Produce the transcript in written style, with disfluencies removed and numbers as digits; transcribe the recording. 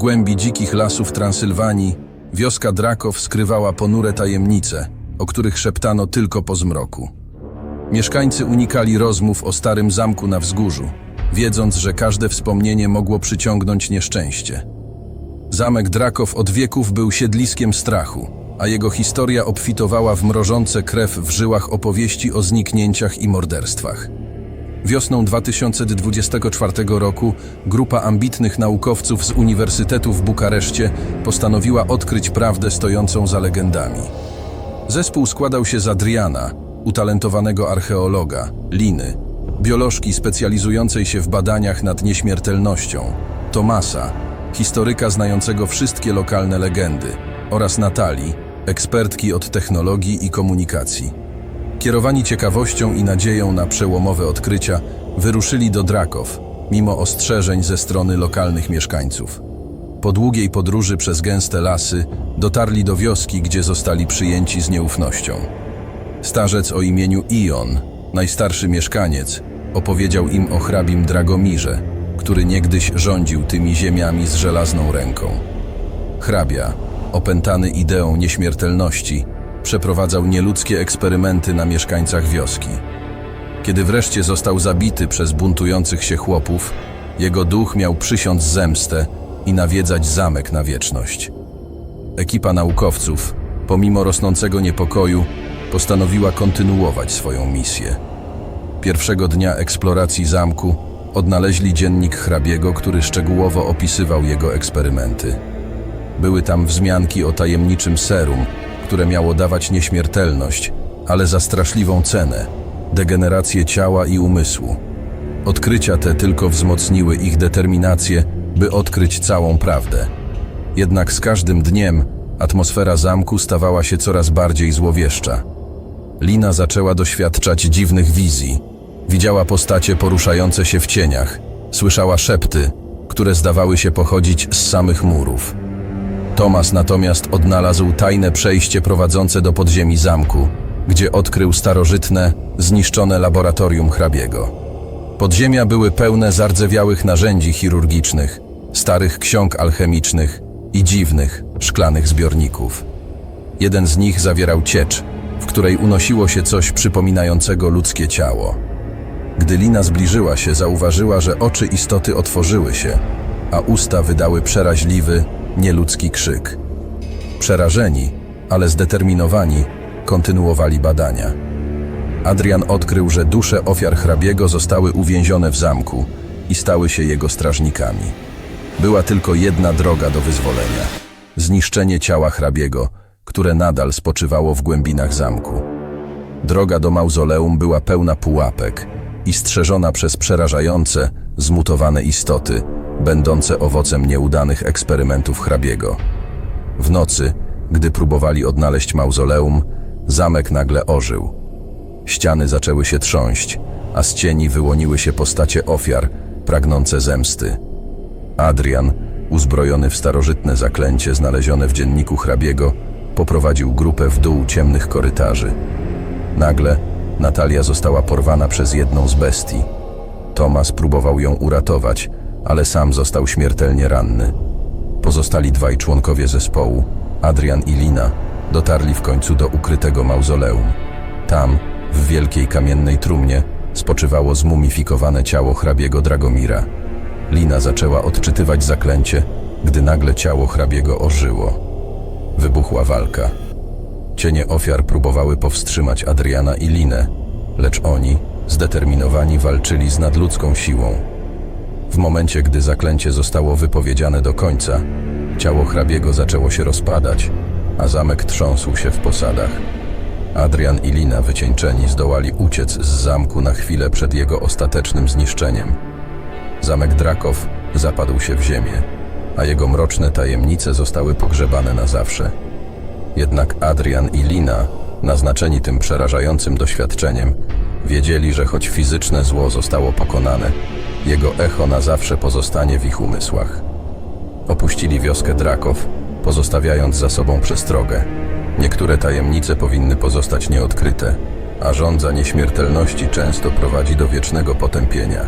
głębi dzikich lasów Transylwanii wioska Draków skrywała ponure tajemnice, o których szeptano tylko po zmroku. Mieszkańcy unikali rozmów o starym zamku na wzgórzu, wiedząc, że każde wspomnienie mogło przyciągnąć nieszczęście. Zamek Draków od wieków był siedliskiem strachu, a jego historia obfitowała w mrożące krew w żyłach opowieści o zniknięciach i morderstwach. Wiosną 2024 roku grupa ambitnych naukowców z Uniwersytetu w Bukareszcie postanowiła odkryć prawdę stojącą za legendami. Zespół składał się z Adriana, utalentowanego archeologa, Liny, biolożki specjalizującej się w badaniach nad nieśmiertelnością, Tomasa, historyka znającego wszystkie lokalne legendy, oraz Natalii, ekspertki od technologii i komunikacji. Kierowani ciekawością i nadzieją na przełomowe odkrycia, wyruszyli do Draków, mimo ostrzeżeń ze strony lokalnych mieszkańców. Po długiej podróży przez gęste lasy dotarli do wioski, gdzie zostali przyjęci z nieufnością. Starzec o imieniu Ion, najstarszy mieszkaniec, opowiedział im o hrabim Dragomirze, który niegdyś rządził tymi ziemiami z żelazną ręką. Hrabia, opętany ideą nieśmiertelności, przeprowadzał nieludzkie eksperymenty na mieszkańcach wioski. Kiedy wreszcie został zabity przez buntujących się chłopów, jego duch miał przysiąc zemstę i nawiedzać zamek na wieczność. Ekipa naukowców, pomimo rosnącego niepokoju, postanowiła kontynuować swoją misję. Pierwszego dnia eksploracji zamku odnaleźli dziennik hrabiego, który szczegółowo opisywał jego eksperymenty. Były tam wzmianki o tajemniczym serum, które miało dawać nieśmiertelność, ale za straszliwą cenę, degenerację ciała i umysłu. Odkrycia te tylko wzmocniły ich determinację, by odkryć całą prawdę. Jednak z każdym dniem atmosfera zamku stawała się coraz bardziej złowieszcza. Lina zaczęła doświadczać dziwnych wizji. Widziała postacie poruszające się w cieniach, słyszała szepty, które zdawały się pochodzić z samych murów. Tomas natomiast odnalazł tajne przejście prowadzące do podziemi zamku, gdzie odkrył starożytne, zniszczone laboratorium hrabiego. Podziemia były pełne zardzewiałych narzędzi chirurgicznych, starych ksiąg alchemicznych i dziwnych, szklanych zbiorników. Jeden z nich zawierał ciecz, w której unosiło się coś przypominającego ludzkie ciało. Gdy Lina zbliżyła się, zauważyła, że oczy istoty otworzyły się, a usta wydały przeraźliwy, nieludzki krzyk. Przerażeni, ale zdeterminowani, kontynuowali badania. Adrian odkrył, że dusze ofiar hrabiego zostały uwięzione w zamku i stały się jego strażnikami. Była tylko jedna droga do wyzwolenia – zniszczenie ciała hrabiego, które nadal spoczywało w głębinach zamku. Droga do mauzoleum była pełna pułapek i strzeżona przez przerażające, zmutowane istoty, będące owocem nieudanych eksperymentów hrabiego. W nocy, gdy próbowali odnaleźć mauzoleum, zamek nagle ożył. Ściany zaczęły się trząść, a z cieni wyłoniły się postacie ofiar, pragnące zemsty. Adrian, uzbrojony w starożytne zaklęcie znalezione w dzienniku hrabiego, poprowadził grupę w dół ciemnych korytarzy. Nagle Natalia została porwana przez jedną z bestii. Tomas próbował ją uratować, ale sam został śmiertelnie ranny. Pozostali dwaj członkowie zespołu, Adrian i Lina, dotarli w końcu do ukrytego mauzoleum. Tam, w wielkiej kamiennej trumnie, spoczywało zmumifikowane ciało hrabiego Dragomira. Lina zaczęła odczytywać zaklęcie, gdy nagle ciało hrabiego ożyło. Wybuchła walka. Cienie ofiar próbowały powstrzymać Adriana i Linę, lecz oni, zdeterminowani, walczyli z nadludzką siłą. W momencie, gdy zaklęcie zostało wypowiedziane do końca, ciało hrabiego zaczęło się rozpadać, a zamek trząsł się w posadach. Adrian i Lina, wycieńczeni, zdołali uciec z zamku na chwilę przed jego ostatecznym zniszczeniem. Zamek Draków zapadł się w ziemię, a jego mroczne tajemnice zostały pogrzebane na zawsze. Jednak Adrian i Lina, naznaczeni tym przerażającym doświadczeniem, wiedzieli, że choć fizyczne zło zostało pokonane, jego echo na zawsze pozostanie w ich umysłach. Opuścili wioskę Draków, pozostawiając za sobą przestrogę. Niektóre tajemnice powinny pozostać nieodkryte, a żądza nieśmiertelności często prowadzi do wiecznego potępienia.